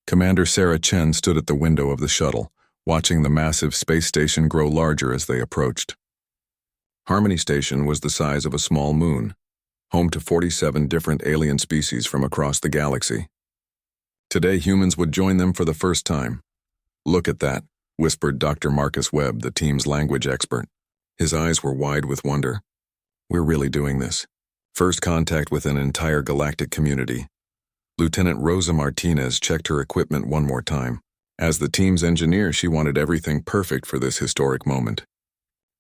Commander Sarah Chen stood at the window of the shuttle, watching the massive space station grow larger as they approached. Harmony Station was the size of a small moon, home to 47 different alien species from across the galaxy. Today, humans would join them for the first time. "Look at that," whispered Dr. Marcus Webb, the team's language expert. His eyes were wide with wonder. "We're really doing this. First contact with an entire galactic community." Lieutenant Rosa Martinez checked her equipment one more time. As the team's engineer, she wanted everything perfect for this historic moment.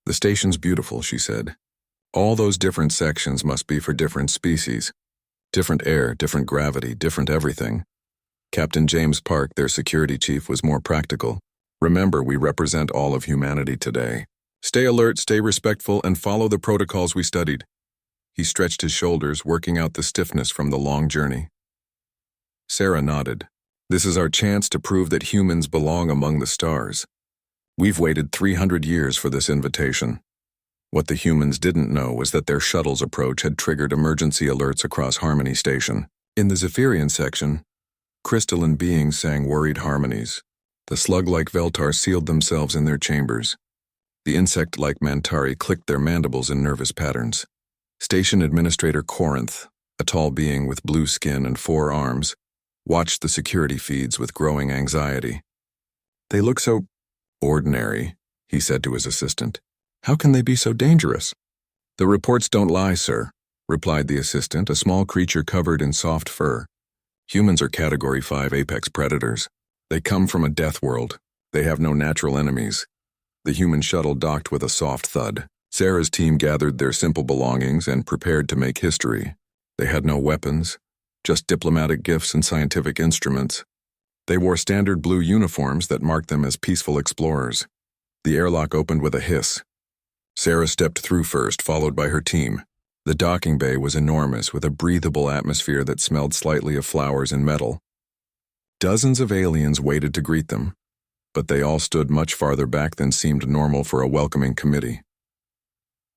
"The station's beautiful," she said. "All those different sections must be for different species. Different air, different gravity, different everything." Captain James Park, their security chief, was more practical. "Remember, we represent all of humanity today. Stay alert, stay respectful, and follow the protocols we studied." He stretched his shoulders, working out the stiffness from the long journey. Sarah nodded. "This is our chance to prove that humans belong among the stars. We've waited 300 years for this invitation." What the humans didn't know was that their shuttle's approach had triggered emergency alerts across Harmony Station. In the Zephyrian section, crystalline beings sang worried harmonies. The slug-like Veltar sealed themselves in their chambers. The insect-like Mantari clicked their mandibles in nervous patterns. Station Administrator Corinth, a tall being with blue skin and 4 arms, watched the security feeds with growing anxiety. "They look so ordinary," he said to his assistant. "How can they be so dangerous?" "The reports don't lie, sir," replied the assistant, a small creature covered in soft fur. "Humans are Category 5 apex predators. They come from a death world. They have no natural enemies." The human shuttle docked with a soft thud. Sarah's team gathered their simple belongings and prepared to make history. They had no weapons, just diplomatic gifts and scientific instruments. They wore standard blue uniforms that marked them as peaceful explorers. The airlock opened with a hiss. Sarah stepped through first, followed by her team. The docking bay was enormous, with a breathable atmosphere that smelled slightly of flowers and metal. Dozens of aliens waited to greet them, but they all stood much farther back than seemed normal for a welcoming committee.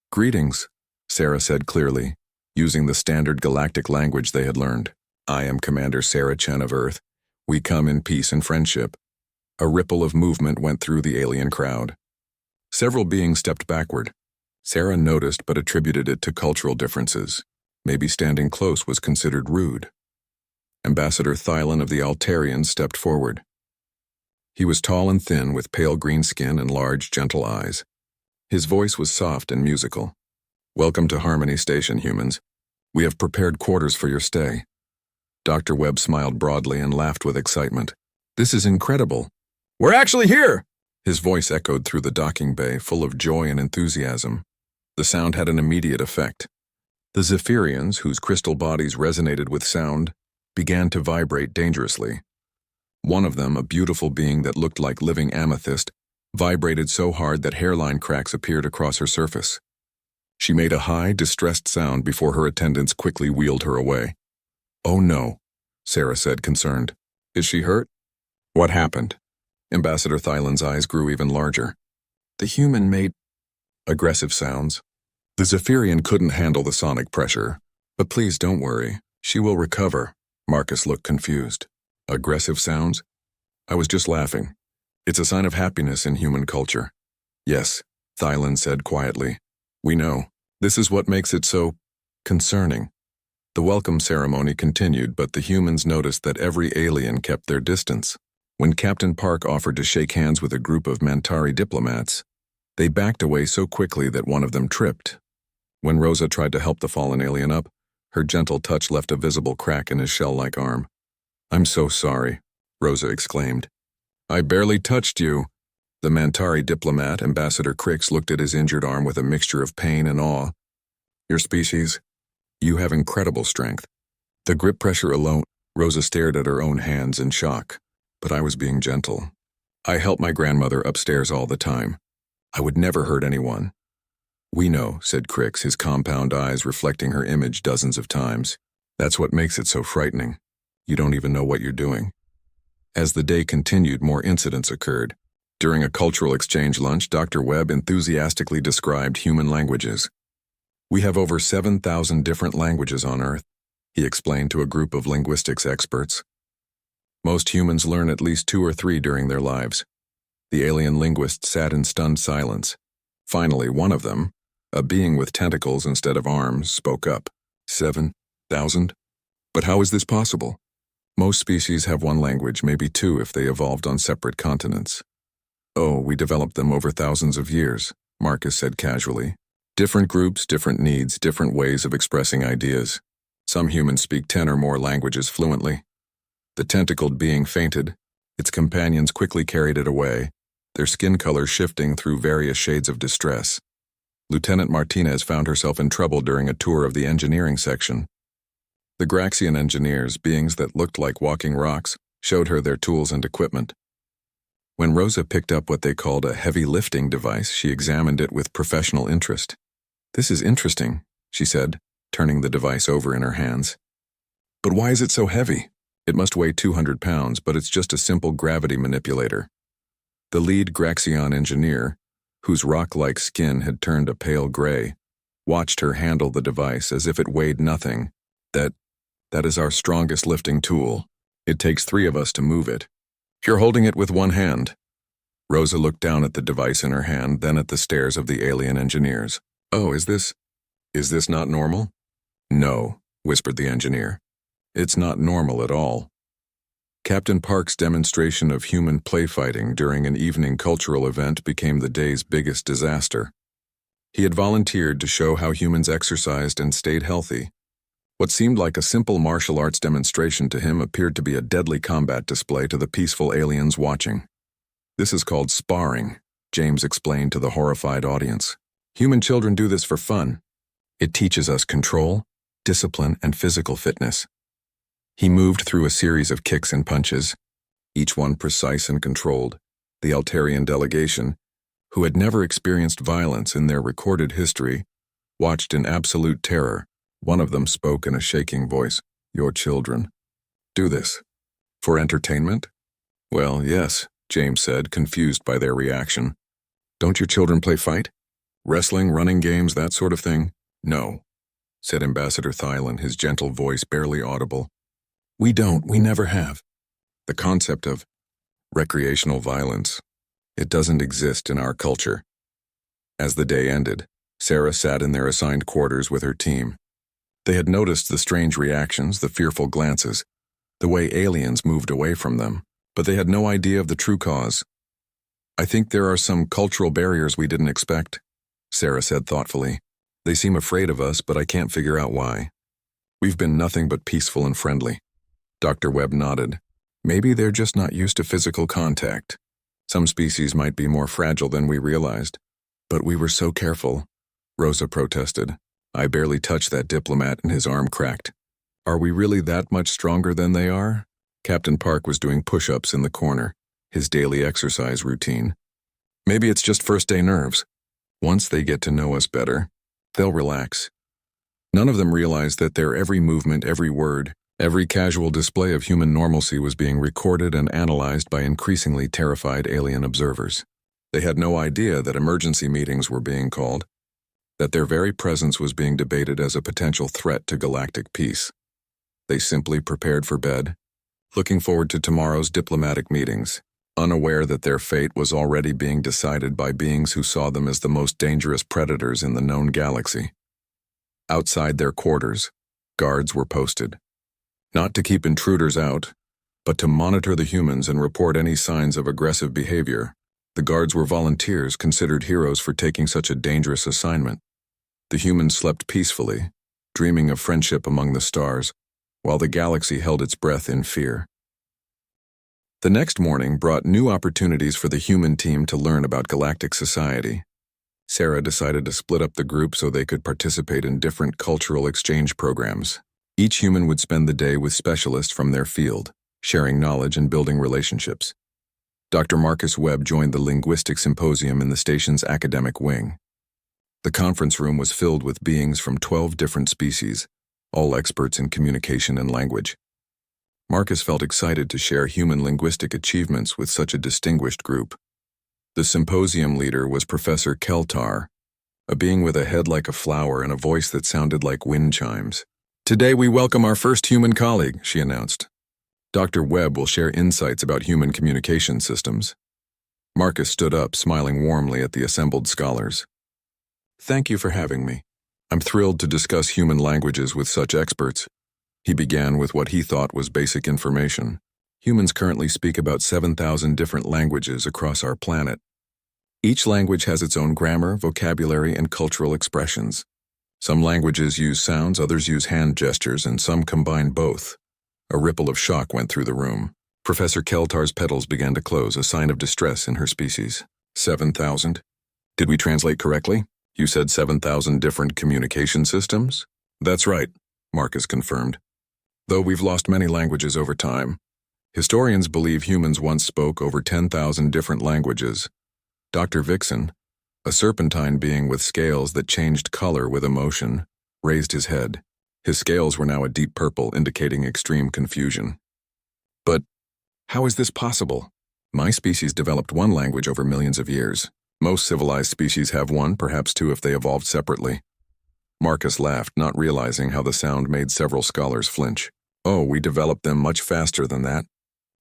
"Greetings," Sarah said clearly, using the standard galactic language they had learned. "I am Commander Sarah Chen of Earth. We come in peace and friendship." A ripple of movement went through the alien crowd. Several beings stepped backward. Sarah noticed but attributed it to cultural differences. Maybe standing close was considered rude. Ambassador Thylon of the Altarians stepped forward. He was tall and thin, with pale green skin and large, gentle eyes. His voice was soft and musical. "Welcome to Harmony Station, humans. We have prepared quarters for your stay." Dr. Webb smiled broadly and laughed with excitement. "This is incredible. We're actually here!" His voice echoed through the docking bay, full of joy and enthusiasm. The sound had an immediate effect. The Zephyrians, whose crystal bodies resonated with sound, began to vibrate dangerously. One of them, a beautiful being that looked like living amethyst, vibrated so hard that hairline cracks appeared across her surface. She made a high, distressed sound before her attendants quickly wheeled her away. "Oh no," Sarah said, concerned. "Is she hurt?" "What happened?" Ambassador Thylon's eyes grew even larger. "The human made aggressive sounds. The Zephyrian couldn't handle the sonic pressure. But please don't worry. She will recover." Marcus looked confused. "Aggressive sounds?" "I was just laughing. It's a sign of happiness in human culture." "Yes," Thylon said quietly. "We know. This is what makes it so concerning." The welcome ceremony continued, but the humans noticed that every alien kept their distance. When Captain Park offered to shake hands with a group of Mantari diplomats, they backed away so quickly that one of them tripped. When Rosa tried to help the fallen alien up, her gentle touch left a visible crack in his shell-like arm. "I'm so sorry," Rosa exclaimed. "I barely touched you." The Mantari diplomat, Ambassador Crix, looked at his injured arm with a mixture of pain and awe. "Your species? You have incredible strength." The grip pressure alone. Rosa stared at her own hands in shock. "But I was being gentle. I help my grandmother upstairs all the time. I would never hurt anyone." "We know," said Crix, his compound eyes reflecting her image dozens of times. "That's what makes it so frightening. You don't even know what you're doing." As the day continued, more incidents occurred. During a cultural exchange lunch, Dr. Webb enthusiastically described human languages. "We have over 7,000 different languages on Earth," he explained to a group of linguistics experts. Most humans learn at least 2 or 3 during their lives. The alien linguist sat in stunned silence. Finally, one of them, a being with tentacles instead of arms, spoke up. 7,000? But how is this possible? Most species have one language, maybe 2 if they evolved on separate continents. Oh, we developed them over thousands of years, Marcus said casually. Different groups, different needs, different ways of expressing ideas. Some humans speak 10 or more languages fluently. The tentacled being fainted. Its companions quickly carried it away, their skin color shifting through various shades of distress. Lieutenant Martinez found herself in trouble during a tour of the engineering section. The Graxian engineers, beings that looked like walking rocks, showed her their tools and equipment. When Rosa picked up what they called a heavy lifting device, she examined it with professional interest. "This is interesting," she said, turning the device over in her hands. "But why is it so heavy? It must weigh 200 pounds, but it's just a simple gravity manipulator." The lead Graxian engineer, whose rock-like skin had turned a pale gray, watched her handle the device as if it weighed nothing. That is our strongest lifting tool. It takes 3 of us to move it. You're holding it with one hand." Rosa looked down at the device in her hand, then at the stares of the alien engineers. "Oh, is this not normal?" "No," whispered the engineer. "It's not normal at all." Captain Park's demonstration of human play-fighting during an evening cultural event became the day's biggest disaster. He had volunteered to show how humans exercised and stayed healthy. What seemed like a simple martial arts demonstration to him appeared to be a deadly combat display to the peaceful aliens watching. "This is called sparring," James explained to the horrified audience. "Human children do this for fun. It teaches us control, discipline, and physical fitness." He moved through a series of kicks and punches, each one precise and controlled. The Altarian delegation, who had never experienced violence in their recorded history, watched in absolute terror. One of them spoke in a shaking voice. "Your children do this for entertainment?" "Well, yes," James said, confused by their reaction. "Don't your children play fight? Wrestling, running games, that sort of thing?" "No," said Ambassador Thylan, his gentle voice barely audible. We never have. The concept of recreational violence, it doesn't exist in our culture." As the day ended, Sarah sat in their assigned quarters with her team. They had noticed the strange reactions, the fearful glances, the way aliens moved away from them, but they had no idea of the true cause. "I think there are some cultural barriers we didn't expect," Sarah said thoughtfully. "They seem afraid of us, but I can't figure out why. We've been nothing but peaceful and friendly." Dr. Webb nodded. "Maybe they're just not used to physical contact. Some species might be more fragile than we realized." "But we were so careful," Rosa protested. "I barely touched that diplomat and his arm cracked." "Are we really that much stronger than they are?" Captain Park was doing push-ups in the corner, his daily exercise routine. "Maybe it's just first-day nerves. Once they get to know us better, they'll relax." None of them realized that their every movement, every word, every casual display of human normalcy was being recorded and analyzed by increasingly terrified alien observers. They had no idea that emergency meetings were being called, that their very presence was being debated as a potential threat to galactic peace. They simply prepared for bed, looking forward to tomorrow's diplomatic meetings, unaware that their fate was already being decided by beings who saw them as the most dangerous predators in the known galaxy. Outside their quarters, guards were posted. Not to keep intruders out, but to monitor the humans and report any signs of aggressive behavior. The guards were volunteers considered heroes for taking such a dangerous assignment. The humans slept peacefully, dreaming of friendship among the stars, while the galaxy held its breath in fear. The next morning brought new opportunities for the human team to learn about galactic society. Sarah decided to split up the group so they could participate in different cultural exchange programs. Each human would spend the day with specialists from their field, sharing knowledge and building relationships. Dr. Marcus Webb joined the Linguistic Symposium in the station's academic wing. The conference room was filled with beings from 12 different species, all experts in communication and language. Marcus felt excited to share human linguistic achievements with such a distinguished group. The symposium leader was Professor Keltar, a being with a head like a flower and a voice that sounded like wind chimes. "Today we welcome our first human colleague," she announced. Dr. Webb will share insights about human communication systems. Marcus stood up, smiling warmly at the assembled scholars. Thank you for having me. I'm thrilled to discuss human languages with such experts. He began with what he thought was basic information. Humans currently speak about 7,000 different languages across our planet. Each language has its own grammar, vocabulary, and cultural expressions. Some languages use sounds, others use hand gestures, and some combine both. A ripple of shock went through the room. Professor Keltar's petals began to close, a sign of distress in her species. 7,000? Did we translate correctly? You said 7,000 different communication systems? That's right, Marcus confirmed. Though we've lost many languages over time, historians believe humans once spoke over 10,000 different languages. Dr. Vixen, a serpentine being with scales that changed color with emotion, raised his head. His scales were now a deep purple, indicating extreme confusion. But how is this possible? My species developed one language over millions of years. Most civilized species have one, perhaps two if they evolved separately. Marcus laughed, not realizing how the sound made several scholars flinch. Oh, we developed them much faster than that.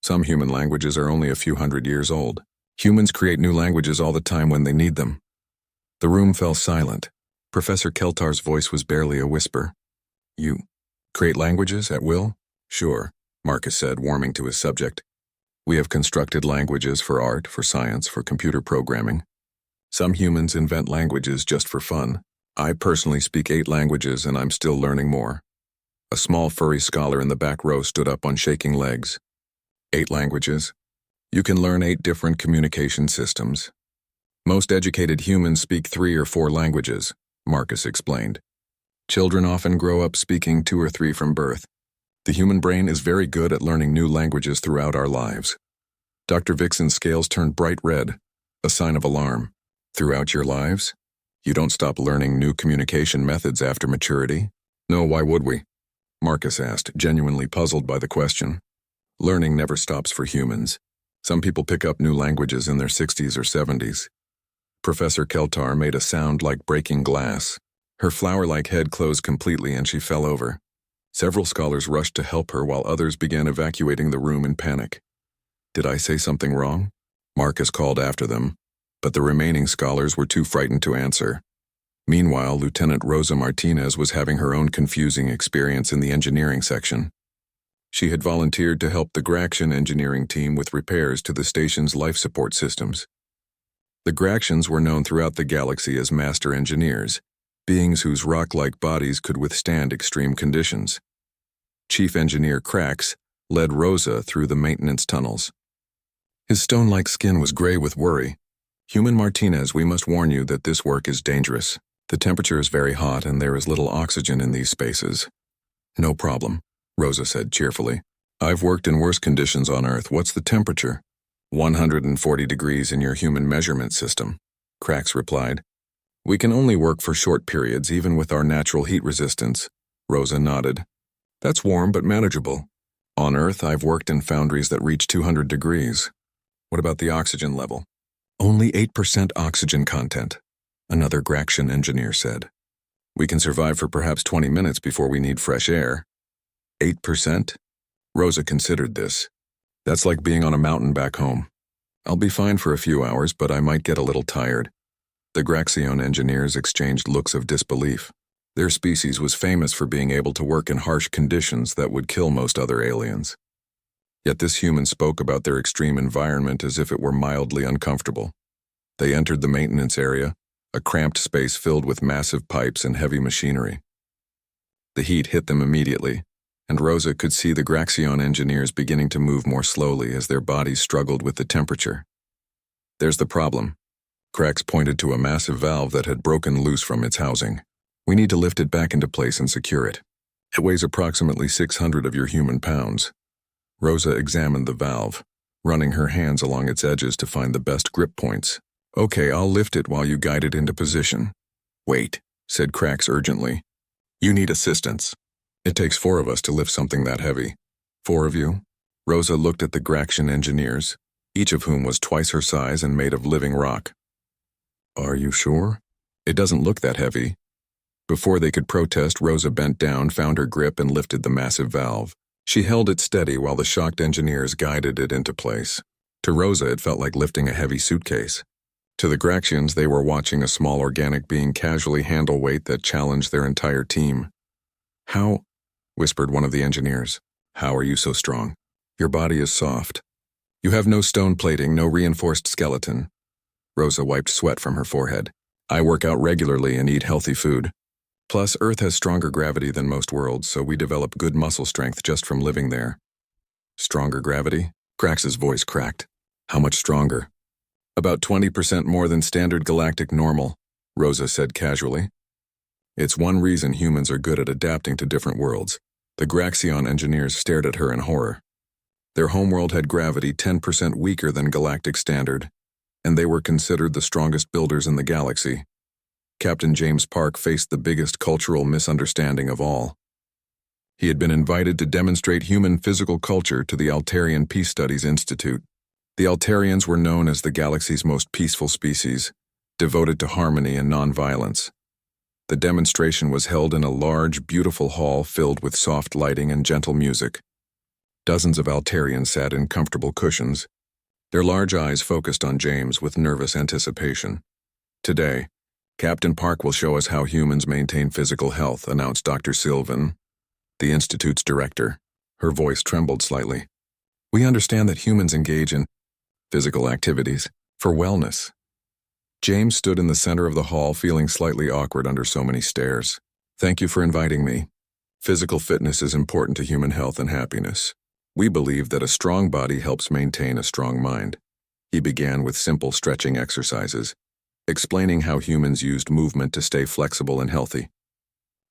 Some human languages are only a few hundred years old. Humans create new languages all the time when they need them. The room fell silent. Professor Keltar's voice was barely a whisper. You create languages at will? Sure, Marcus said, warming to his subject. We have constructed languages for art, for science, for computer programming. Some humans invent languages just for fun. I personally speak 8 languages and I'm still learning more. A small furry scholar in the back row stood up on shaking legs. 8 languages? You can learn 8 different communication systems. Most educated humans speak 3 or 4 languages, Marcus explained. Children often grow up speaking 2 or 3 from birth. The human brain is very good at learning new languages throughout our lives. Dr. Vixen's scales turned bright red, a sign of alarm. Throughout your lives? You don't stop learning new communication methods after maturity? No, why would we? Marcus asked, genuinely puzzled by the question. Learning never stops for humans. Some people pick up new languages in their 60s or 70s. Professor Keltar made a sound like breaking glass. Her flower-like head closed completely and she fell over. Several scholars rushed to help her while others began evacuating the room in panic. Did I say something wrong? Marcus called after them, but the remaining scholars were too frightened to answer. Meanwhile, Lieutenant Rosa Martinez was having her own confusing experience in the engineering section. She had volunteered to help the Graxian engineering team with repairs to the station's life support systems. The Graxians were known throughout the galaxy as master engineers, beings whose rock-like bodies could withstand extreme conditions. Chief Engineer Krax led Rosa through the maintenance tunnels. His stone-like skin was gray with worry. Human Martinez, we must warn you that this work is dangerous. The temperature is very hot and there is little oxygen in these spaces. No problem, Rosa said cheerfully. I've worked in worse conditions on Earth. What's the temperature? 140 degrees in your human measurement system, Krax replied. We can only work for short periods, even with our natural heat resistance. Rosa nodded. That's warm but manageable. On Earth, I've worked in foundries that reach 200 degrees. What about the oxygen level? Only 8% oxygen content, another Graxian engineer said. We can survive for perhaps 20 minutes before we need fresh air. 8%? Rosa considered this. That's like being on a mountain back home. I'll be fine for a few hours, but I might get a little tired. The Graxian engineers exchanged looks of disbelief. Their species was famous for being able to work in harsh conditions that would kill most other aliens. Yet this human spoke about their extreme environment as if it were mildly uncomfortable. They entered the maintenance area, a cramped space filled with massive pipes and heavy machinery. The heat hit them immediately, and Rosa could see the Graxian engineers beginning to move more slowly as their bodies struggled with the temperature. There's the problem. Krax pointed to a massive valve that had broken loose from its housing. We need to lift it back into place and secure it. It weighs approximately 600 of your human pounds. Rosa examined the valve, running her hands along its edges to find the best grip points. Okay, I'll lift it while you guide it into position. Wait, said Krax urgently. You need assistance. It takes 4 of us to lift something that heavy. 4 of you? Rosa looked at the Graxian engineers, each of whom was twice her size and made of living rock. Are you sure? It doesn't look that heavy. Before they could protest, Rosa bent down, found her grip, and lifted the massive valve. She held it steady while the shocked engineers guided it into place. To Rosa, it felt like lifting a heavy suitcase. To the Graxians, they were watching a small organic being casually handle weight that challenged their entire team. "How?" whispered one of the engineers. "How are you so strong? Your body is soft. You have no stone plating, no reinforced skeleton." Rosa wiped sweat from her forehead. "I work out regularly and eat healthy food. Plus, Earth has stronger gravity than most worlds, so we develop good muscle strength just from living there." "Stronger gravity?" Crax's voice cracked. "How much stronger?" "About 20% more than standard galactic normal," Rosa said casually. "It's one reason humans are good at adapting to different worlds." The Graxion engineers stared at her in horror. Their homeworld had gravity 10% weaker than galactic standard, and they were considered the strongest builders in the galaxy. Captain James Park faced the biggest cultural misunderstanding of all. He had been invited to demonstrate human physical culture to the Altarian Peace Studies Institute. The Altarians were known as the galaxy's most peaceful species, devoted to harmony and nonviolence. The demonstration was held in a large, beautiful hall filled with soft lighting and gentle music. Dozens of Altarians sat in comfortable cushions, their large eyes focused on James with nervous anticipation. "Today, Captain Park will show us how humans maintain physical health," announced Dr. Sylvan, the Institute's director. Her voice trembled slightly. "We understand that humans engage in physical activities for wellness." James stood in the center of the hall, feeling slightly awkward under so many stares. "Thank you for inviting me. Physical fitness is important to human health and happiness. We believe that a strong body helps maintain a strong mind." He began with simple stretching exercises, explaining how humans used movement to stay flexible and healthy.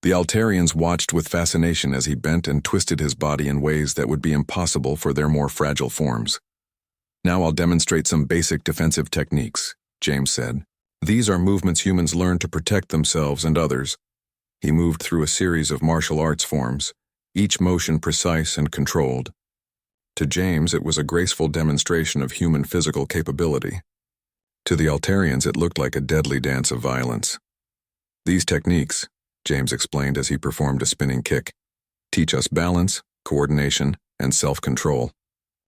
The Altarians watched with fascination as he bent and twisted his body in ways that would be impossible for their more fragile forms. "Now I'll demonstrate some basic defensive techniques," James said. "These are movements humans learn to protect themselves and others." He moved through a series of martial arts forms, each motion precise and controlled. To James, it was a graceful demonstration of human physical capability. To the Altarians, it looked like a deadly dance of violence. "These techniques," James explained as he performed a spinning kick, "teach us balance, coordination, and self-control.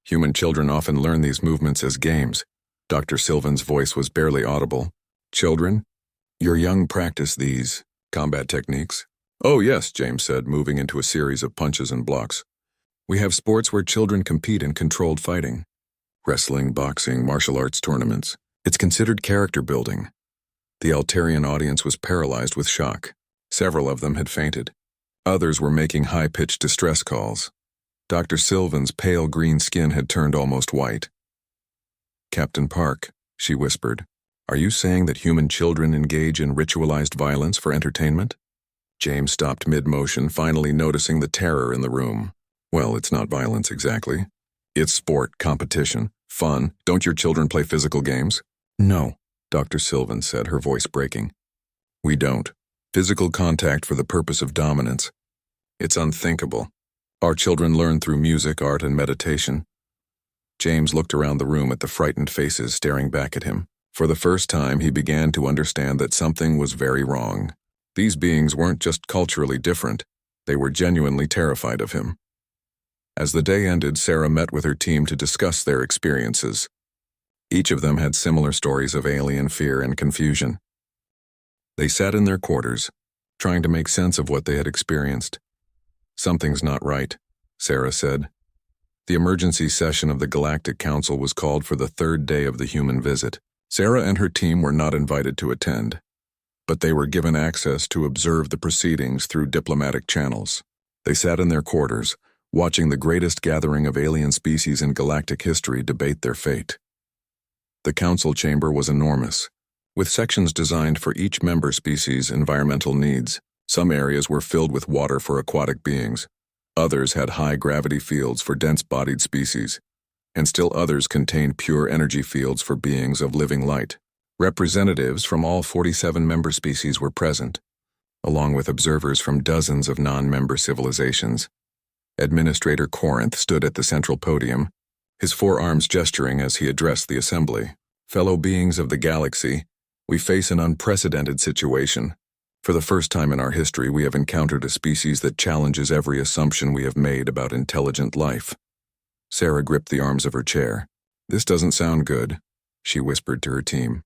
Human children often learn these movements as games." Dr. Sylvan's voice was barely audible. "Children, your young practice these combat techniques?" "Oh yes," James said, moving into a series of punches and blocks. "We have sports where children compete in controlled fighting. Wrestling, boxing, martial arts tournaments. It's considered character building." The Altarian audience was paralyzed with shock. Several of them had fainted. Others were making high-pitched distress calls. Dr. Sylvan's pale green skin had turned almost white. "Captain Park," she whispered, "are you saying that human children engage in ritualized violence for entertainment?" James stopped mid-motion, finally noticing the terror in the room. "Well, it's not violence exactly. It's sport, competition, fun. Don't your children play physical games?" "No," Dr. Sylvan said, her voice breaking. "We don't. Physical contact for the purpose of dominance. It's unthinkable. Our children learn through music, art, and meditation." James looked around the room at the frightened faces staring back at him. For the first time, he began to understand that something was very wrong. These beings weren't just culturally different, they were genuinely terrified of him. As the day ended, Sarah met with her team to discuss their experiences. Each of them had similar stories of alien fear and confusion. They sat in their quarters, trying to make sense of what they had experienced. "Something's not right," Sarah said. The emergency session of the Galactic Council was called for the third day of the human visit. Sarah and her team were not invited to attend, but they were given access to observe the proceedings through diplomatic channels. They sat in their quarters, watching the greatest gathering of alien species in galactic history debate their fate. The council chamber was enormous, with sections designed for each member species' environmental needs. Some areas were filled with water for aquatic beings, others had high gravity fields for dense-bodied species, and still others contained pure energy fields for beings of living light. Representatives from all 47 member species were present, along with observers from dozens of non-member civilizations. Administrator Corinth stood at the central podium, his forearms gesturing as he addressed the assembly. "Fellow beings of the galaxy, we face an unprecedented situation. For the first time in our history, we have encountered a species that challenges every assumption we have made about intelligent life. Sarah gripped the arms of her chair. This doesn't sound good, she whispered to her team.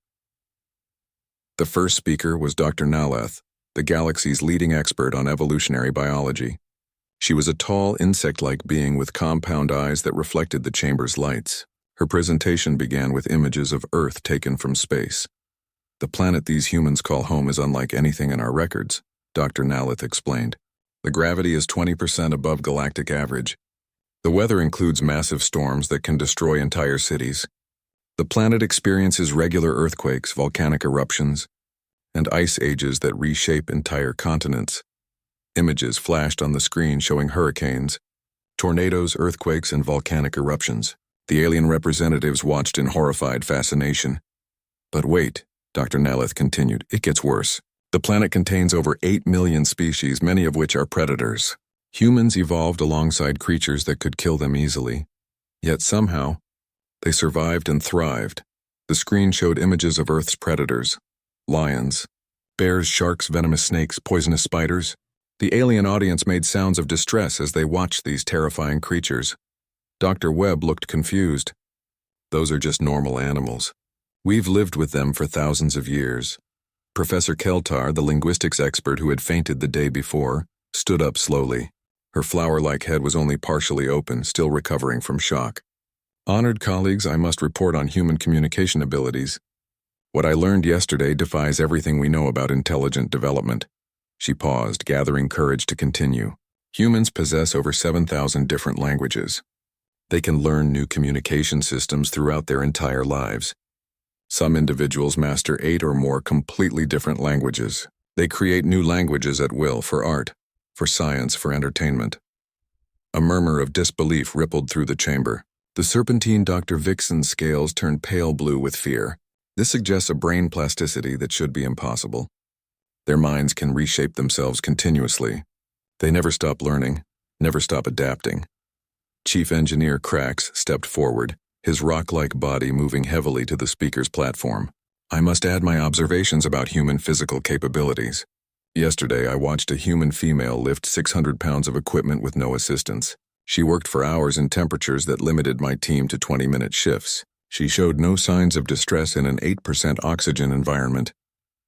The first speaker was Dr. Naleth, the galaxy's leading expert on evolutionary biology. She was a tall, insect-like being with compound eyes that reflected the chamber's lights. Her presentation began with images of Earth taken from space. The planet these humans call home is unlike anything in our records, Dr. Naleth explained. The gravity is 20% above galactic average. The weather includes massive storms that can destroy entire cities. The planet experiences regular earthquakes, volcanic eruptions, and ice ages that reshape entire continents. Images flashed on the screen showing hurricanes, tornadoes, earthquakes, and volcanic eruptions. The alien representatives watched in horrified fascination. But wait, Dr. Naleth continued, it gets worse. The planet contains over 8 million species, many of which are predators. Humans evolved alongside creatures that could kill them easily. Yet somehow, they survived and thrived. The screen showed images of Earth's predators: lions, bears, sharks, venomous snakes, poisonous spiders. The alien audience made sounds of distress as they watched these terrifying creatures. Dr. Webb looked confused. Those are just normal animals. We've lived with them for thousands of years. Professor Keltar, the linguistics expert who had fainted the day before, stood up slowly. Her flower-like head was only partially open, still recovering from shock. Honored colleagues, I must report on human communication abilities. What I learned yesterday defies everything we know about intelligent development. She paused, gathering courage to continue. Humans possess over 7,000 different languages. They can learn new communication systems throughout their entire lives. Some individuals master 8 or more completely different languages. They create new languages at will for art, for science, for entertainment. A murmur of disbelief rippled through the chamber. The serpentine Dr. Vixen's scales turned pale blue with fear. This suggests a brain plasticity that should be impossible. Their minds can reshape themselves continuously. They never stop learning, never stop adapting. Chief Engineer Krax stepped forward, his rock-like body moving heavily to the speaker's platform. I must add my observations about human physical capabilities. Yesterday, I watched a human female lift 600 pounds of equipment with no assistance. She worked for hours in temperatures that limited my team to 20-minute shifts. She showed no signs of distress in an 8% oxygen environment.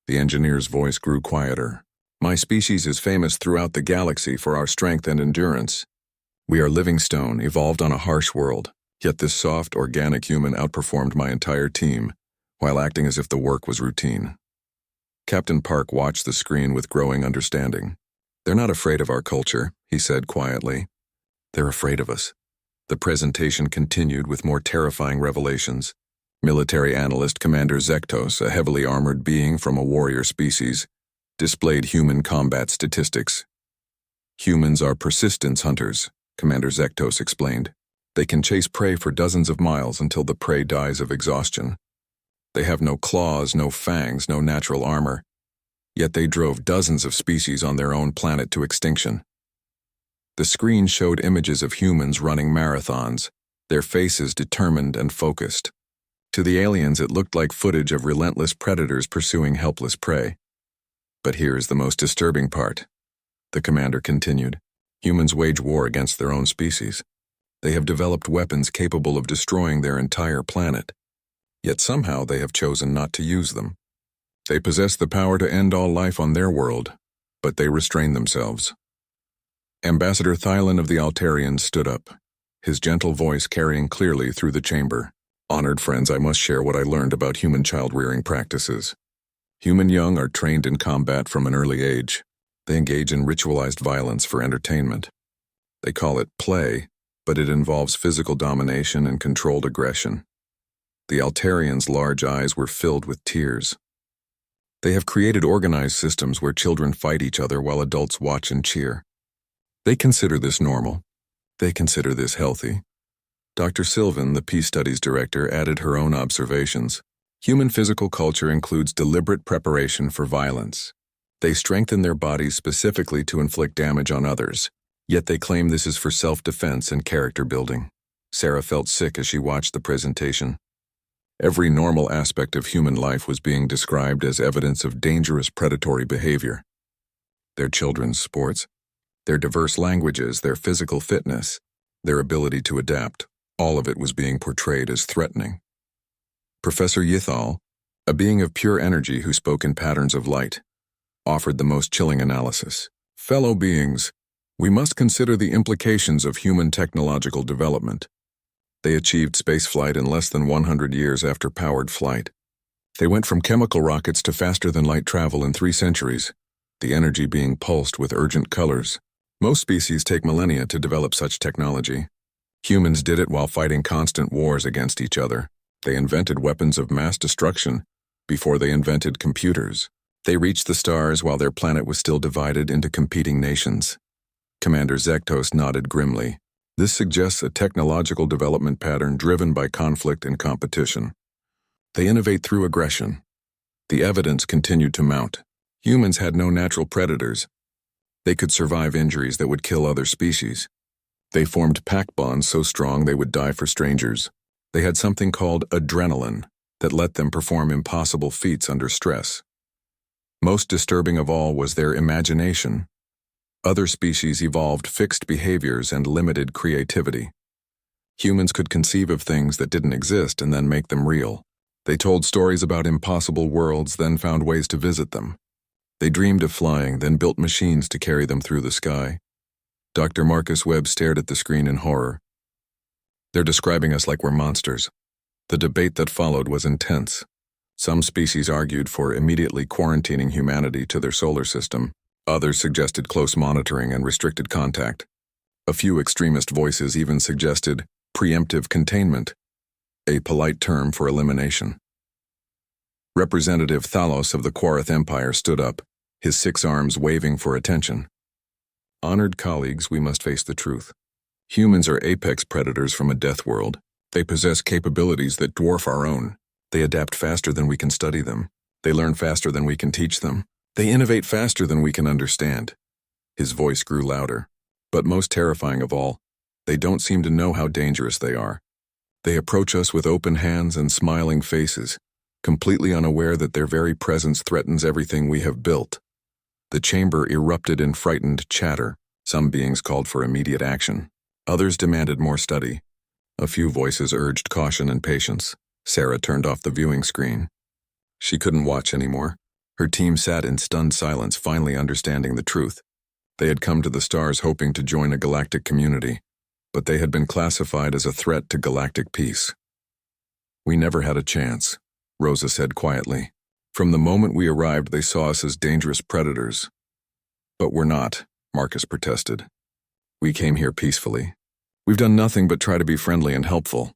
The engineer's voice grew quieter. My species is famous throughout the galaxy for our strength and endurance. We are living stone, evolved on a harsh world. Yet this soft, organic human outperformed my entire team, while acting as if the work was routine. Captain Park watched the screen with growing understanding. They're not afraid of our culture, he said quietly. They're afraid of us. The presentation continued with more terrifying revelations. Military analyst Commander Zektos, a heavily armored being from a warrior species, displayed human combat statistics. Humans are persistence hunters, Commander Zektos explained. They can chase prey for dozens of miles until the prey dies of exhaustion. They have no claws, no fangs, no natural armor. Yet they drove dozens of species on their own planet to extinction. The screen showed images of humans running marathons, their faces determined and focused. To the aliens, it looked like footage of relentless predators pursuing helpless prey. But here's the most disturbing part. The commander continued. Humans wage war against their own species. They have developed weapons capable of destroying their entire planet. Yet somehow they have chosen not to use them. They possess the power to end all life on their world, but they restrain themselves. Ambassador Thylon of the Altarians stood up, his gentle voice carrying clearly through the chamber. Honored friends, I must share what I learned about human child-rearing practices. Human young are trained in combat from an early age. They engage in ritualized violence for entertainment. They call it play, but it involves physical domination and controlled aggression. The Altarians' large eyes were filled with tears. They have created organized systems where children fight each other while adults watch and cheer. They consider this normal. They consider this healthy. Dr. Sylvan, the Peace Studies Director, added her own observations. Human physical culture includes deliberate preparation for violence. They strengthen their bodies specifically to inflict damage on others, yet they claim this is for self-defense and character building. Sarah felt sick as she watched the presentation. Every normal aspect of human life was being described as evidence of dangerous predatory behavior. their children's sports, their diverse languages, their physical fitness, their ability to adapt. All of it was being portrayed as threatening. Professor Yithal, a being of pure energy who spoke in patterns of light, offered the most chilling analysis. Fellow beings, we must consider the implications of human technological development. They achieved spaceflight in less than 100 years after powered flight. They went from chemical rockets to faster-than-light travel in 3 centuries, the energy being pulsed with urgent colors. Most species take millennia to develop such technology. Humans did it while fighting constant wars against each other. They invented weapons of mass destruction before they invented computers. They reached the stars while their planet was still divided into competing nations. Commander Zektos nodded grimly. This suggests a technological development pattern driven by conflict and competition. They innovate through aggression. The evidence continued to mount. Humans had no natural predators. They could survive injuries that would kill other species. They formed pack bonds so strong they would die for strangers. They had something called adrenaline that let them perform impossible feats under stress. Most disturbing of all was their imagination. Other species evolved fixed behaviors and limited creativity. Humans could conceive of things that didn't exist and then make them real. They told stories about impossible worlds, then found ways to visit them. They dreamed of flying, then built machines to carry them through the sky. Dr. Marcus Webb stared at the screen in horror. They're describing us like we're monsters. The debate that followed was intense. Some species argued for immediately quarantining humanity to their solar system. Others suggested close monitoring and restricted contact. A few extremist voices even suggested preemptive containment, a polite term for elimination. Representative Thalos of the Quarith Empire stood up, his 6 arms waving for attention. Honored colleagues, we must face the truth. Humans are apex predators from a death world. They possess capabilities that dwarf our own. They adapt faster than we can study them. They learn faster than we can teach them. They innovate faster than we can understand. His voice grew louder. But most terrifying of all, they don't seem to know how dangerous they are. They approach us with open hands and smiling faces, completely unaware that their very presence threatens everything we have built. The chamber erupted in frightened chatter. Some beings called for immediate action. Others demanded more study. A few voices urged caution and patience. Sarah turned off the viewing screen. She couldn't watch anymore. Her team sat in stunned silence, finally understanding the truth. They had come to the stars hoping to join a galactic community, but they had been classified as a threat to galactic peace. We never had a chance, Rosa said quietly. From the moment we arrived, they saw us as dangerous predators. But we're not, Marcus protested. We came here peacefully. We've done nothing but try to be friendly and helpful.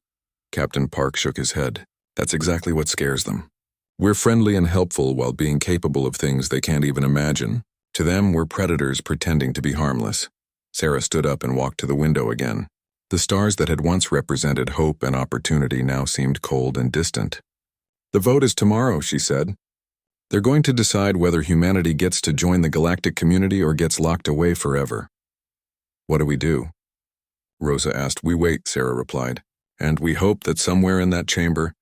Captain Park shook his head. That's exactly what scares them. We're friendly and helpful while being capable of things they can't even imagine. To them, we're predators pretending to be harmless. Sarah stood up and walked to the window again. The stars that had once represented hope and opportunity now seemed cold and distant. The vote is tomorrow, she said. They're going to decide whether humanity gets to join the galactic community or gets locked away forever. What do we do? Rosa asked. We wait, Sarah replied. And we hope that somewhere in that chamber,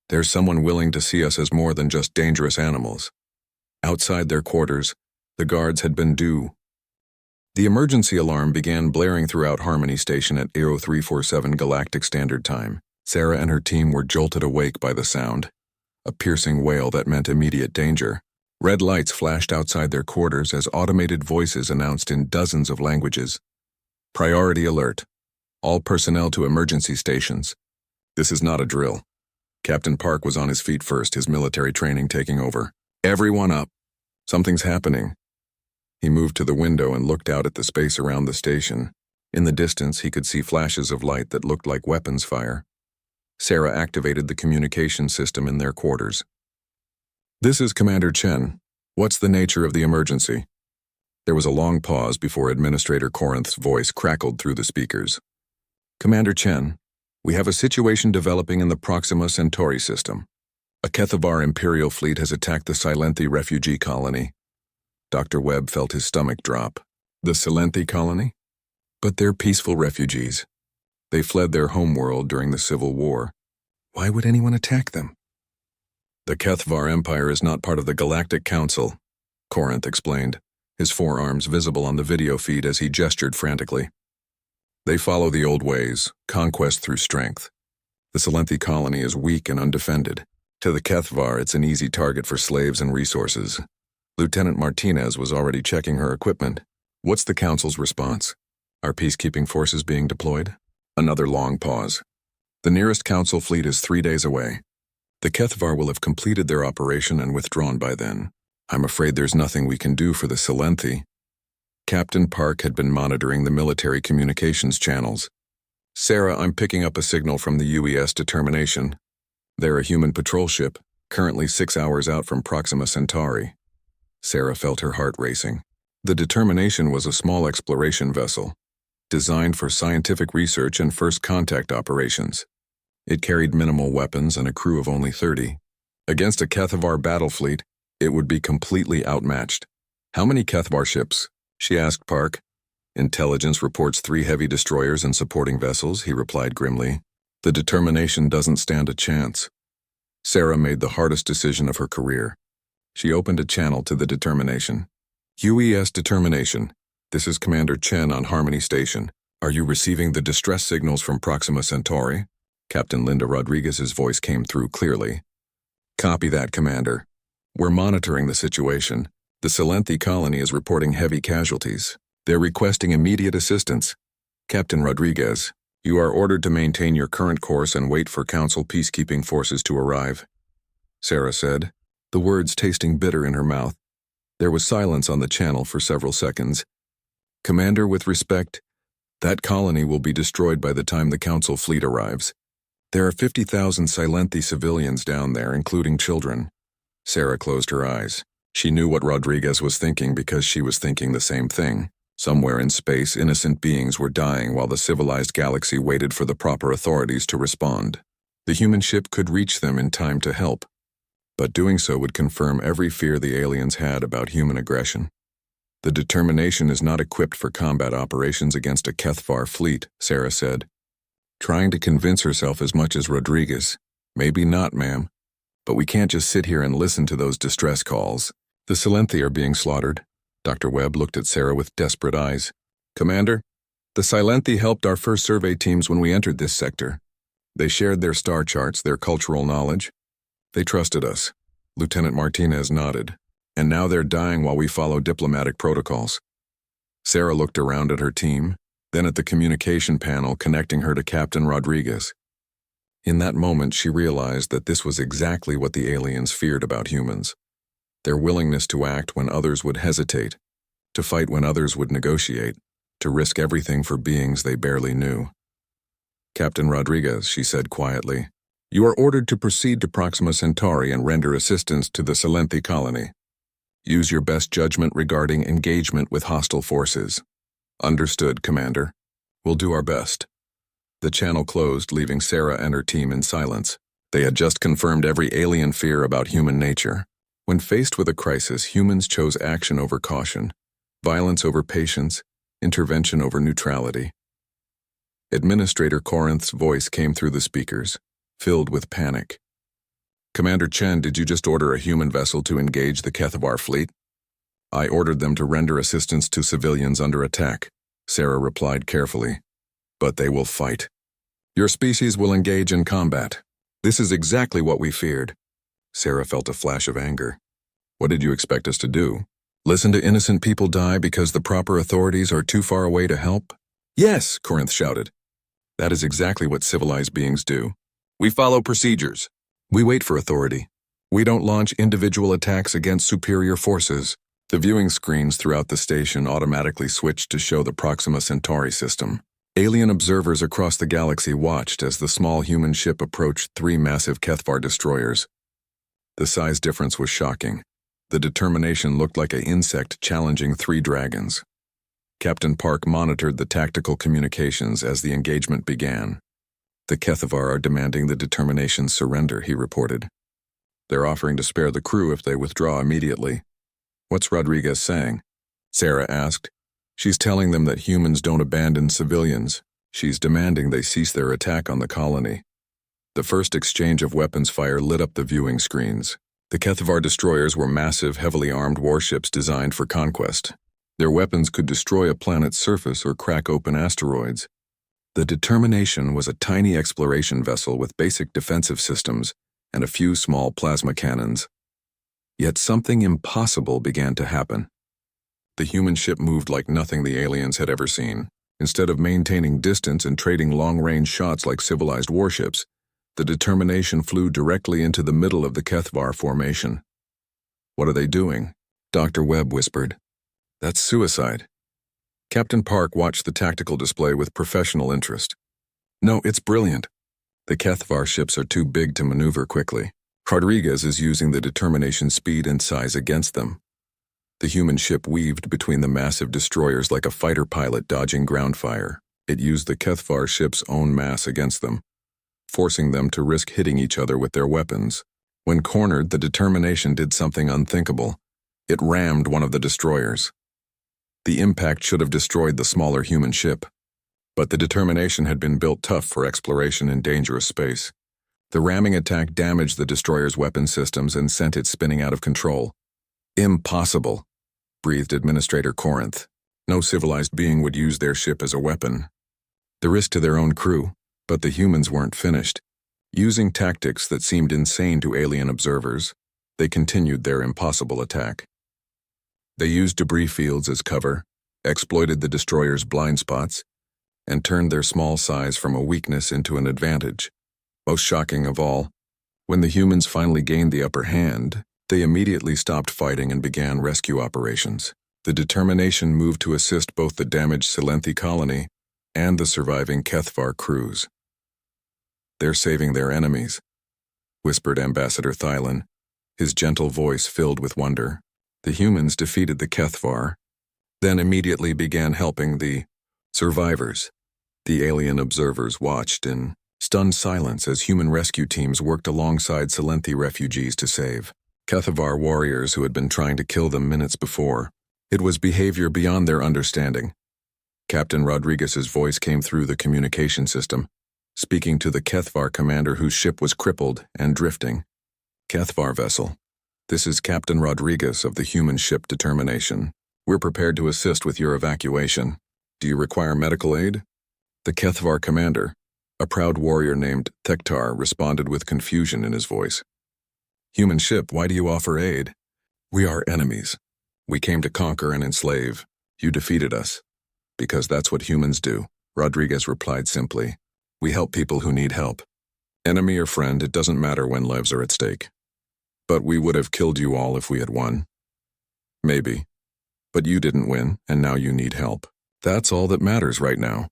there's someone willing to see us as more than just dangerous animals. Outside their quarters, the guards had been due. The emergency alarm began blaring throughout Harmony Station at 0347 Galactic Standard Time. Sarah and her team were jolted awake by the sound, a piercing wail that meant immediate danger. Red lights flashed outside their quarters as automated voices announced in dozens of languages. Priority alert. All personnel to emergency stations. This is not a drill. Captain Park was on his feet first, his military training taking over. Everyone up. Something's happening. He moved to the window and looked out at the space around the station. In the distance, he could see flashes of light that looked like weapons fire. Sarah activated the communication system in their quarters. This is Commander Chen. What's the nature of the emergency? There was a long pause before Administrator Corinth's voice crackled through the speakers. Commander Chen, we have a situation developing in the Proxima Centauri system. A Kethavar Imperial fleet has attacked the Silenthi refugee colony. Dr. Webb felt his stomach drop. The Silenthi colony? But they're peaceful refugees. They fled their homeworld during the Civil War. Why would anyone attack them? The Kethavar Empire is not part of the Galactic Council, Corinth explained. his forearms visible on the video feed as he gestured frantically. They follow the old ways, conquest through strength. The Salenthi colony is weak and undefended. To the Kethvar, it's an easy target for slaves and resources. Lieutenant Martinez was already checking her equipment. What's the Council's response? Are peacekeeping forces being deployed? Another long pause. The nearest Council fleet is 3 days away. The Kethvar will have completed their operation and withdrawn by then. I'm afraid there's nothing we can do for the Salenthi. Captain Park had been monitoring the military communications channels. Sarah, I'm picking up a signal from the UES Determination. They're a human patrol ship, currently 6 hours out from Proxima Centauri. Sarah felt her heart racing. The Determination was a small exploration vessel, designed for scientific research and first contact operations. It carried minimal weapons and a crew of only 30. Against a Kethvar battle fleet, it would be completely outmatched. How many Kethvar ships? She asked Park. Intelligence reports 3 heavy destroyers and supporting vessels, he replied grimly. The Determination doesn't stand a chance. Sarah made the hardest decision of her career. She opened a channel to the Determination. UES Determination. This is Commander Chen on Harmony Station. Are you receiving the distress signals from Proxima Centauri? Captain Linda Rodriguez's voice came through clearly. Copy that, Commander. We're monitoring the situation. The Salenthi colony is reporting heavy casualties. They're requesting immediate assistance. Captain Rodriguez, you are ordered to maintain your current course and wait for Council peacekeeping forces to arrive. Sarah said, the words tasting bitter in her mouth. There was silence on the channel for several seconds. Commander, with respect, that colony will be destroyed by the time the Council fleet arrives. There are 50,000 Salenthi civilians down there, including children. Sarah closed her eyes. She knew what Rodriguez was thinking because she was thinking the same thing. Somewhere in space, innocent beings were dying while the civilized galaxy waited for the proper authorities to respond. The human ship could reach them in time to help, but doing so would confirm every fear the aliens had about human aggression. The Determination is not equipped for combat operations against a Kethvar fleet, Sarah said, trying to convince herself as much as Rodriguez. Maybe not, ma'am, but we can't just sit here and listen to those distress calls. The Salenthi are being slaughtered. Dr. Webb looked at Sarah with desperate eyes. Commander, the Salenthi helped our first survey teams when we entered this sector. They shared their star charts, their cultural knowledge. They trusted us. Lieutenant Martinez nodded. And now they're dying while we follow diplomatic protocols. Sarah looked around at her team, then at the communication panel connecting her to Captain Rodriguez. In that moment, she realized that this was exactly what the aliens feared about humans. Their willingness to act when others would hesitate, to fight when others would negotiate, to risk everything for beings they barely knew. Captain Rodriguez, she said quietly, you are ordered to proceed to Proxima Centauri and render assistance to the Salenthi colony. Use your best judgment regarding engagement with hostile forces. Understood, Commander. We'll do our best. The channel closed, leaving Sarah and her team in silence. They had just confirmed every alien fear about human nature. When faced with a crisis, humans chose action over caution, violence over patience, intervention over neutrality. Administrator Corinth's voice came through the speakers, filled with panic. Commander Chen, did you just order a human vessel to engage the Kethvar fleet? I ordered them to render assistance to civilians under attack, Sarah replied carefully. But they will fight. Your species will engage in combat. This is exactly what we feared. Sarah felt a flash of anger. What did you expect us to do? Listen to innocent people die because the proper authorities are too far away to help? Yes, Corinth shouted. That is exactly what civilized beings do. We follow procedures. We wait for authority. We don't launch individual attacks against superior forces. The viewing screens throughout the station automatically switched to show the Proxima Centauri system. Alien observers across the galaxy watched as the small human ship approached 3 massive Kethvar destroyers. The size difference was shocking. The Determination looked like an insect challenging 3 dragons. Captain Park monitored the tactical communications as the engagement began. The Kethvar are demanding the Determination's surrender, he reported. They're offering to spare the crew if they withdraw immediately. What's Rodriguez saying? Sarah asked. She's telling them that humans don't abandon civilians. She's demanding they cease their attack on the colony. The first exchange of weapons fire lit up the viewing screens. The Kethvar destroyers were massive, heavily armed warships designed for conquest. Their weapons could destroy a planet's surface or crack open asteroids. The Determination was a tiny exploration vessel with basic defensive systems and a few small plasma cannons. Yet something impossible began to happen. The human ship moved like nothing the aliens had ever seen. Instead of maintaining distance and trading long-range shots like civilized warships, the Determination flew directly into the middle of the Kethvar formation. "What are they doing?" Dr. Webb whispered. "That's suicide." Captain Park watched the tactical display with professional interest. "No, it's brilliant. The Kethvar ships are too big to maneuver quickly. Rodriguez is using the Determination's speed and size against them." The human ship weaved between the massive destroyers like a fighter pilot dodging ground fire. It used the Kethvar ship's own mass against them, forcing them to risk hitting each other with their weapons. When cornered, the Determination did something unthinkable. It rammed one of the destroyers. The impact should have destroyed the smaller human ship, but the Determination had been built tough for exploration in dangerous space. The ramming attack damaged the destroyer's weapon systems and sent it spinning out of control. "Impossible," breathed Administrator Corinth. "No civilized being would use their ship as a weapon." The risk to their own crew, but the humans weren't finished. Using tactics that seemed insane to alien observers, they continued their impossible attack. They used debris fields as cover, exploited the destroyer's blind spots, and turned their small size from a weakness into an advantage. Most shocking of all, when the humans finally gained the upper hand, they immediately stopped fighting and began rescue operations. The Determination moved to assist both the damaged Silenthi colony and the surviving Kethvar crews. "They're saving their enemies," whispered Ambassador Thylin, his gentle voice filled with wonder. The humans defeated the Kethvar, then immediately began helping the survivors. The alien observers watched in stunned silence as human rescue teams worked alongside Silenthi refugees to save Kethvar warriors who had been trying to kill them minutes before. It was behavior beyond their understanding. Captain Rodriguez's voice came through the communication system, speaking to the Kethvar commander whose ship was crippled and drifting. "Kethvar vessel, this is Captain Rodriguez of the human ship Determination. We're prepared to assist with your evacuation. Do you require medical aid?" The Kethvar commander, a proud warrior named Thektar, responded with confusion in his voice. "Human ship, why do you offer aid? We are enemies. We came to conquer and enslave. You defeated us." "Because that's what humans do," Rodriguez replied simply. "We help people who need help. Enemy or friend, it doesn't matter when lives are at stake. But we would have killed you all if we had won." "Maybe. But you didn't win, and now you need help. That's all that matters right now."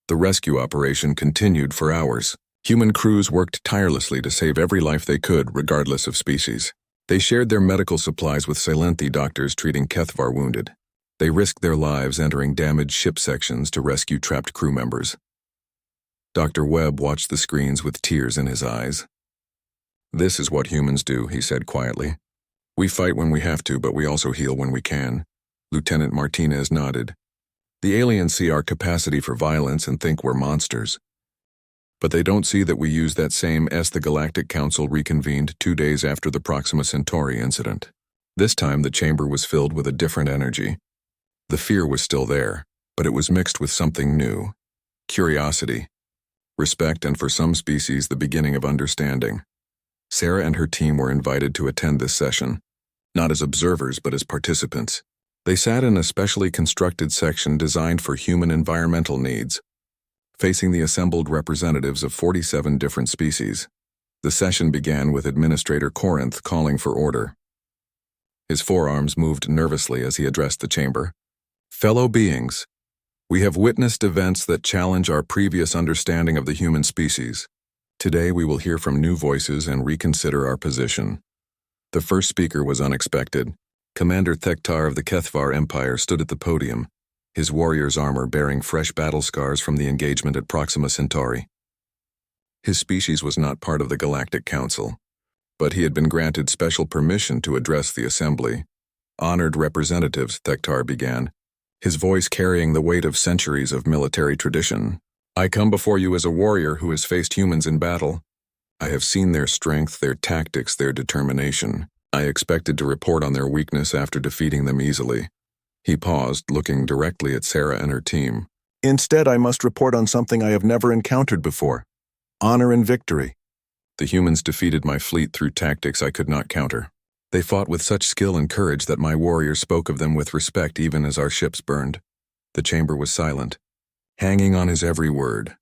The rescue operation continued for hours. Human crews worked tirelessly to save every life they could, regardless of species. They shared their medical supplies with Silenthi doctors treating Kethvar wounded. They risked their lives entering damaged ship sections to rescue trapped crew members. Dr. Webb watched the screens with tears in his eyes. "This is what humans do," he said quietly. "We fight when we have to, but we also heal when we can." Lieutenant Martinez nodded. "The aliens see our capacity for violence and think we're monsters. But they don't see that we use that same as the Galactic Council reconvened 2 days after the Proxima Centauri incident. This time the chamber was filled with a different energy. The fear was still there, but it was mixed with something new. Curiosity, respect, and for some species, the beginning of understanding. Sarah and her team were invited to attend this session, not as observers but as participants. They sat in a specially constructed section designed for human environmental needs, facing the assembled representatives of 47 different species. The session began with Administrator Corinth calling for order. His forearms moved nervously as he addressed the chamber. "Fellow beings, we have witnessed events that challenge our previous understanding of the human species. Today we will hear from new voices and reconsider our position." The first speaker was unexpected. Commander Thektar of the Kethvar Empire stood at the podium, his warrior's armor bearing fresh battle scars from the engagement at Proxima Centauri. His species was not part of the Galactic Council, but he had been granted special permission to address the assembly. "Honored representatives," Thektar began, his voice carrying the weight of centuries of military tradition. "I come before you as a warrior who has faced humans in battle. I have seen their strength, their tactics, their determination. I expected to report on their weakness after defeating them easily. He paused, looking directly at Sarah and her team. Instead, I must report on something I have never encountered before. Honor and victory. The humans defeated my fleet through tactics I could not counter. They fought with such skill and courage that my warriors spoke of them with respect even as our ships burned. The chamber was silent, hanging on his every word.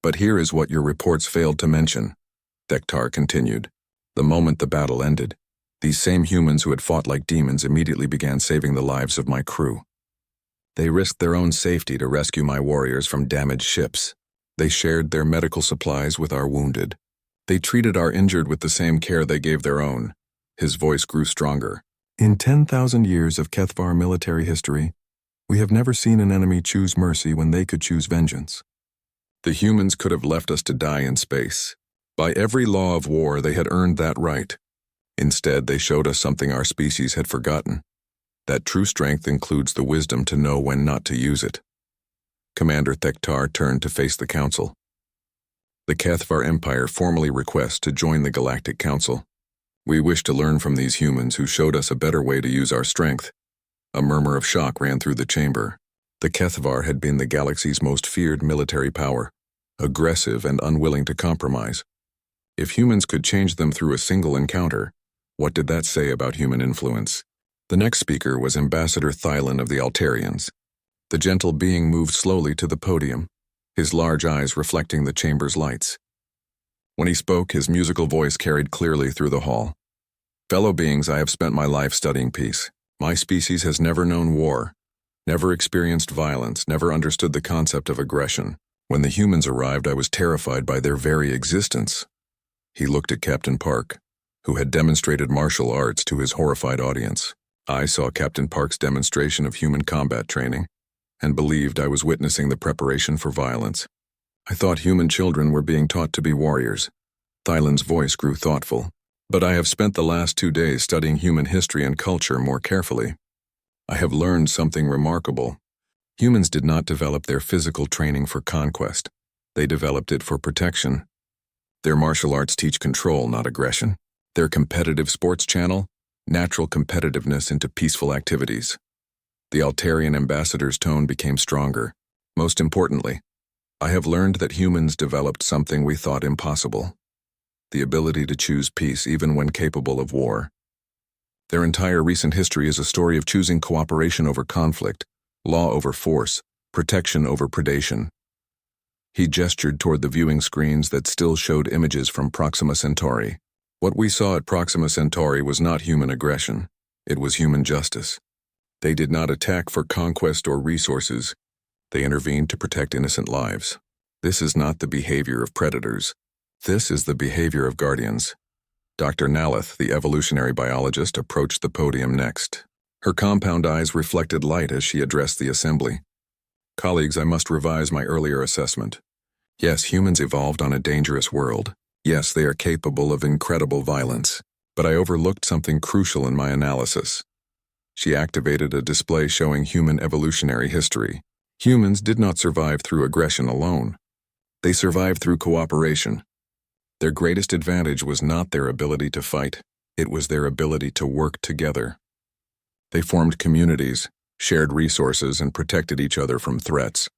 But here is what your reports failed to mention, Thektar continued. The moment the battle ended, these same humans who had fought like demons immediately began saving the lives of my crew. They risked their own safety to rescue my warriors from damaged ships. They shared their medical supplies with our wounded. They treated our injured with the same care they gave their own. His voice grew stronger. In 10,000 years of Kethvar military history, we have never seen an enemy choose mercy when they could choose vengeance. The humans could have left us to die in space. By every law of war, they had earned that right. Instead, they showed us something our species had forgotten. That true strength includes the wisdom to know when not to use it. Commander Thektar turned to face the council. The Kethvar Empire formally requests to join the Galactic Council. We wish to learn from these humans who showed us a better way to use our strength. A murmur of shock ran through the chamber. The Kethvar had been the galaxy's most feared military power, aggressive and unwilling to compromise. If humans could change them through a single encounter, what did that say about human influence? The next speaker was Ambassador Thylan of the Altarians. The gentle being moved slowly to the podium, his large eyes reflecting the chamber's lights. When he spoke, his musical voice carried clearly through the hall. Fellow beings, I have spent my life studying peace. My species has never known war, never experienced violence, never understood the concept of aggression. When the humans arrived, I was terrified by their very existence. He looked at Captain Park, who had demonstrated martial arts to his horrified audience. I saw Captain Park's demonstration of human combat training, and believed I was witnessing the preparation for violence. I thought human children were being taught to be warriors. Thylan's voice grew thoughtful. But I have spent the last 2 days studying human history and culture more carefully. I have learned something remarkable. Humans did not develop their physical training for conquest. They developed it for protection. Their martial arts teach control, not aggression. Their competitive sports channel, natural competitiveness into peaceful activities. The Altarian ambassador's tone became stronger. Most importantly, I have learned that humans developed something we thought impossible. The ability to choose peace even when capable of war. Their entire recent history is a story of choosing cooperation over conflict, law over force, protection over predation. He gestured toward the viewing screens that still showed images from Proxima Centauri. What we saw at Proxima Centauri was not human aggression. It was human justice. They did not attack for conquest or resources. They intervened to protect innocent lives. This is not the behavior of predators. This is the behavior of guardians. Dr. Naleth, the evolutionary biologist, approached the podium next. Her compound eyes reflected light as she addressed the assembly. Colleagues, I must revise my earlier assessment. Yes, humans evolved on a dangerous world. Yes, they are capable of incredible violence. But I overlooked something crucial in my analysis. She activated a display showing human evolutionary history. Humans did not survive through aggression alone. They survived through cooperation. Their greatest advantage was not their ability to fight, it was their ability to work together. They formed communities, shared resources, and protected each other from threats.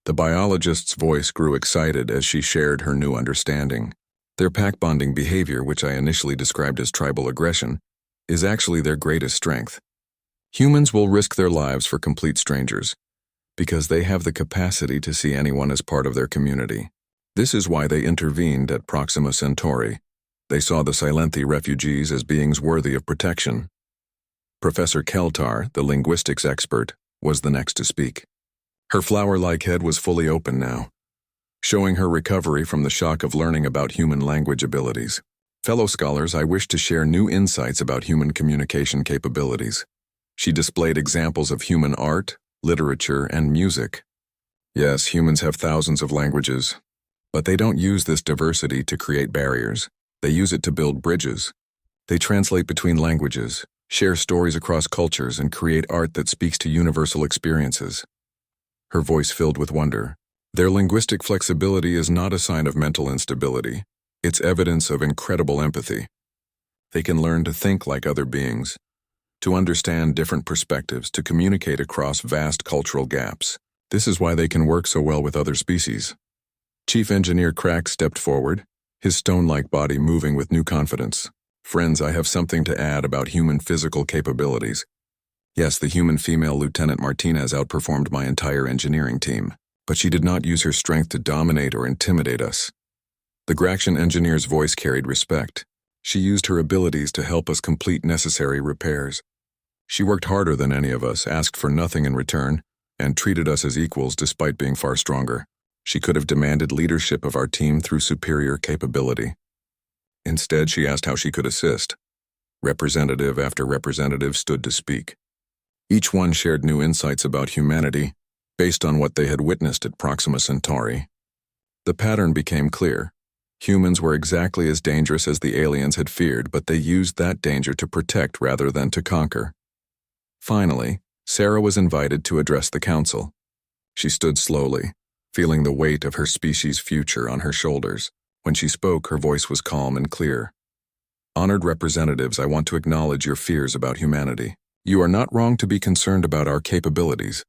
The biologist's voice grew excited as she shared her new understanding. Their pack-bonding behavior, which I initially described as tribal aggression, is actually their greatest strength. Humans will risk their lives for complete strangers, because they have the capacity to see anyone as part of their community. This is why they intervened at Proxima Centauri. They saw the Silenthi refugees as beings worthy of protection. Professor Keltar, the linguistics expert, was the next to speak. Her flower-like head was fully open now, showing her recovery from the shock of learning about human language abilities. Fellow scholars, I wish to share new insights about human communication capabilities. She displayed examples of human art, literature, and music. Yes, humans have thousands of languages, but they don't use this diversity to create barriers. They use it to build bridges. They translate between languages, share stories across cultures, and create art that speaks to universal experiences. Her voice filled with wonder. Their linguistic flexibility is not a sign of mental instability. It's evidence of incredible empathy. They can learn to think like other beings, to understand different perspectives, to communicate across vast cultural gaps. This is why they can work so well with other species. Chief Engineer Crack stepped forward, his stone-like body moving with new confidence. Friends, I have something to add about human physical capabilities. Yes, the human female Lieutenant Martinez outperformed my entire engineering team, but she did not use her strength to dominate or intimidate us. The Graxian engineer's voice carried respect. She used her abilities to help us complete necessary repairs. She worked harder than any of us, asked for nothing in return, and treated us as equals despite being far stronger. She could have demanded leadership of our team through superior capability. Instead, she asked how she could assist. Representative after representative stood to speak. Each one shared new insights about humanity, based on what they had witnessed at Proxima Centauri. The pattern became clear. Humans were exactly as dangerous as the aliens had feared, but they used that danger to protect rather than to conquer. Finally, Sarah was invited to address the council. She stood slowly, feeling the weight of her species' future on her shoulders. When she spoke, her voice was calm and clear. Honored representatives, I want to acknowledge your fears about humanity. You are not wrong to be concerned about our capabilities.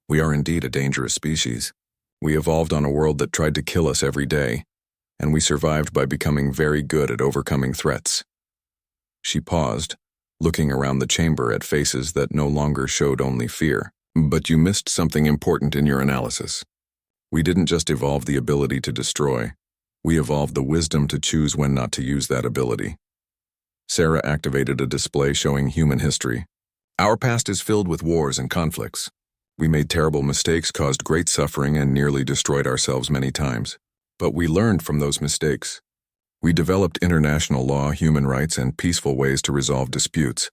We are indeed a dangerous species. We evolved on a world that tried to kill us every day, and we survived by becoming very good at overcoming threats. She paused, looking around the chamber at faces that no longer showed only fear. But you missed something important in your analysis. We didn't just evolve the ability to destroy. We evolved the wisdom to choose when not to use that ability. Sarah activated a display showing human history. Our past is filled with wars and conflicts. We made terrible mistakes, caused great suffering, and nearly destroyed ourselves many times. But we learned from those mistakes. We developed international law, human rights, and peaceful ways to resolve disputes.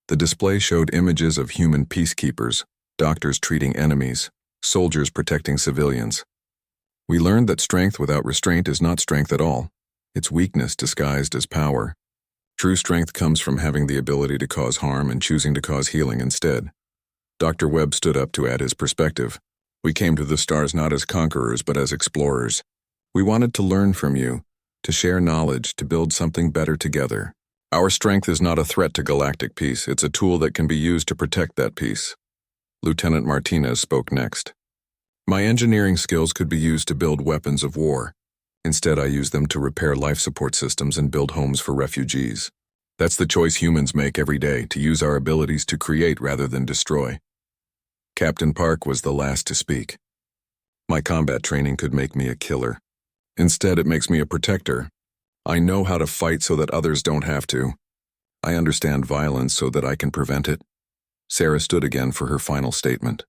The display showed images of human peacekeepers, doctors treating enemies, soldiers protecting civilians. We learned that strength without restraint is not strength at all. It's weakness disguised as power. True strength comes from having the ability to cause harm and choosing to cause healing instead. Dr. Webb stood up to add his perspective. We came to the stars not as conquerors, but as explorers. We wanted to learn from you, to share knowledge, to build something better together. Our strength is not a threat to galactic peace. It's a tool that can be used to protect that peace. Lieutenant Martinez spoke next. My engineering skills could be used to build weapons of war. Instead, I use them to repair life support systems and build homes for refugees. That's the choice humans make every day, to use our abilities to create rather than destroy. Captain Park was the last to speak. My combat training could make me a killer. Instead, it makes me a protector. I know how to fight so that others don't have to. I understand violence so that I can prevent it. Sarah stood again for her final statement.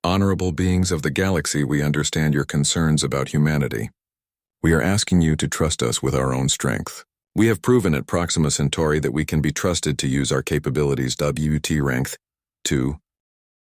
Honorable beings of the galaxy, we understand your concerns about humanity. We are asking you to trust us with our own strength. We have proven at Proxima Centauri that we can be trusted to use our capabilities WT rank 2